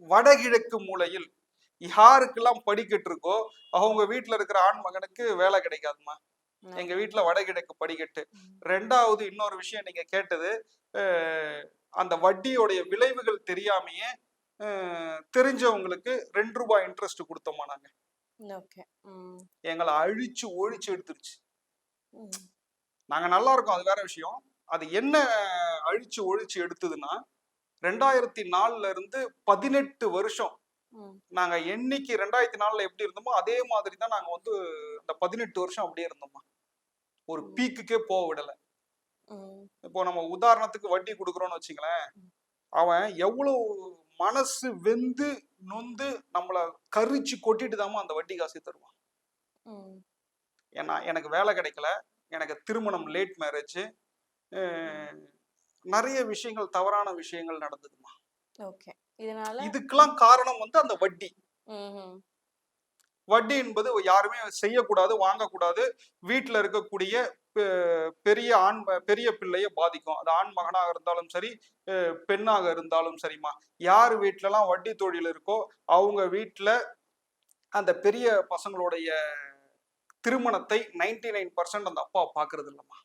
வடகிழக்கு மூலையில் யாருக்கெல்லாம் படிக்கட்டு இருக்கோ அவங்க வீட்டுல இருக்கிற ஆண் மகனுக்கு வேலை கிடைக்காதுமா. எங்க வீட்டுல வடகிழக்கு படிக்கட்டு. ரெண்டாவது இன்னொரு விஷயம் நீங்க கேட்டது, அந்த வட்டியோடைய விளைவுகள் தெரியாமையே தெரிஞ்சவங்களுக்கு 2 ரூபாய் இன்ட்ரெஸ்ட் கொடுத்தோமா நாங்க. எங்களை அழிச்சு ஒழிச்சு எடுத்துருச்சு. நாங்க நல்லா இருக்கோம், அது வேற விஷயம். அது என்ன அழிச்சு ஒழிச்சு எடுத்ததுன்னா 2004ல இருந்து 18 வருஷம் நாங்க என்னைக்கு 2004ல எப்படி இருந்தோமோ அதே மாதிரி தான் நாங்க வந்து அந்த 18 வருஷம் அப்படியே இருந்தோமா. ஒரு பீக்குக்கே போக விடல. இப்போ நம்ம உதாரணத்துக்கு வட்டி கொடுக்குறோம்னு வச்சுங்களேன், அவன் எவ்வளவு மனசு வெந்து நொந்து நம்மள கரிச்சு கொட்டிட்டு தாமா அந்த வட்டி காசை தருவான். ஏன்னா எனக்கு வேலை கிடைக்கல, எனக்கு திருமணம் லேட் மேரேஜ், நிறைய விஷயங்கள் தவறான விஷயங்கள் நடந்ததுமா. இதுக்கெல்லாம் காரணம் வந்து அந்த வட்டி. வட்டி என்பது யாருமே செய்யக்கூடாது, வாங்கக்கூடாது. வீட்டுல இருக்கக்கூடிய பெரிய பிள்ளைய பாதிக்கும். அது ஆண் மகனாக இருந்தாலும் சரி, பெண்ணாக இருந்தாலும் சரிம்மா. யார் வீட்டுல எல்லாம் வட்டி தொழில் இருக்கோ அவங்க வீட்டுல அந்த பெரிய பசங்களுடைய திருமணத்தை 99% அந்த அப்பா பாக்குறது இல்லம்மா.